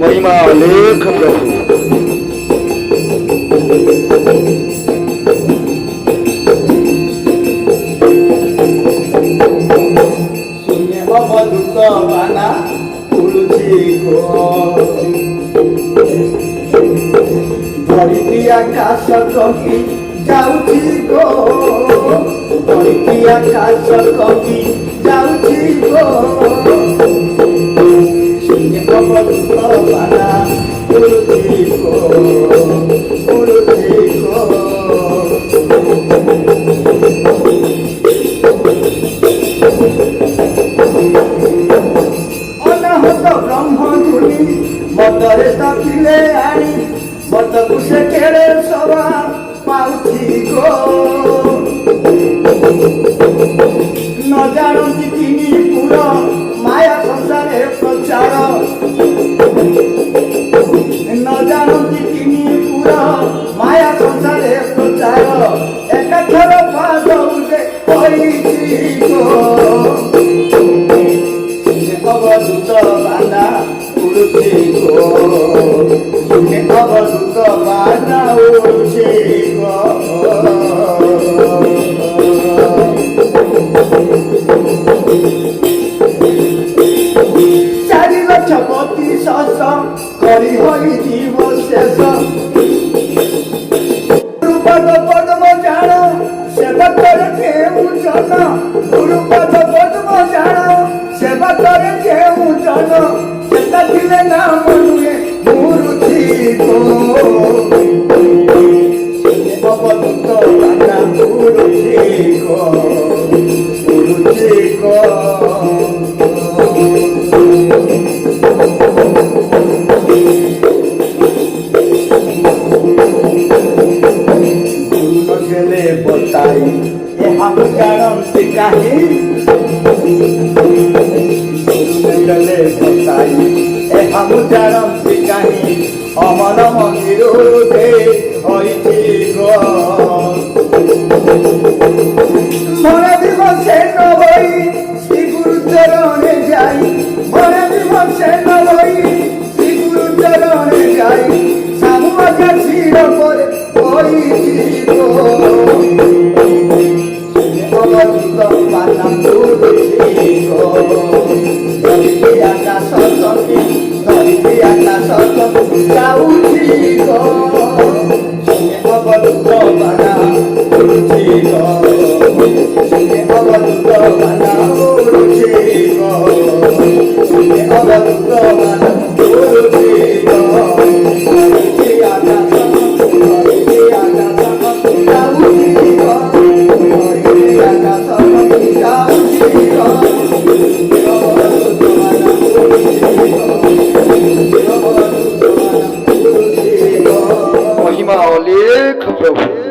महिमा अलेख प्रभु। ଶୂନ୍ୟ ଅବଧୂତ ବାନା ଉଡୁଛି ଧରିତ୍ରୀ ଆକାଶ କହି ଯାଉଛି ଗୋ ଧରିତ୍ରୀ ଆକାଶ କହି ଯାଉଛି ଗୋ ଶୂନ୍ୟ ଅବଧୂତ ବାନା ଉଡୁଛି অনাহত ব্রহ্মধুনি মতরে স্থাপিলে আনি মতକୁ ସେ କେଡ଼େ ସଭା ପାଉଛି ଗୋ ନ ଜାଣନ୍ତି ତିନି ପୁର ମାୟା ସଂସାରେ ପ୍ରଚାର ନ ଜାଣନ୍ତି ତିନି ପୁର ମାୟା ସଂସାରେ ପ୍ରଚାର ଏକାଥର ପାଦଉରେ କହିଛି ଗୋ অবধূত বানা উড়ছে গো শুনে অবধূত বানা উড়ছে গো চারি লক্ষ 32,000 করি হই জীব শেষ গুরুপদ পদ্ম জাণ সেবা করে কেউ জন গুরুপদ পদ্ম জাণ সেবা করে কেউ জন সেটা দিলে না মনুয়ে মুরুছি গো অবধূত বানা উড়ুছি গো গেলে বতাই এ হাম জানতে কাহি গেলে বতাই এ হাম জানতে কাহি অমন মন্দিরে হইছি গো মনে দিবসে নবই শ্রী গুরু চরণে যাই মনে দিবসে নবই শ্রী গুরু চরণে যাই সামু আজ্ঞা ছিল করে হইছি গো অবধূত বানা উড়ুছি গো ধরিত্রী আকাশ কহি ধরিত্রী আকাশ কহি যাଉଛି গো অবধূত বানা উড়ুছি গো অবধূত বানা উড়ুছি গো অবধূত বানা উড়ুছি গো ধরিত্রী আকাশ ধরিত্রী আকাশ যাଉଛି গো ধরিত্রী আকাশ যাଉଛି গো অবধূত বানা উড়ুছি গো অবধূত বানা উড়ুছি গো महिमा अलेख प्रभु।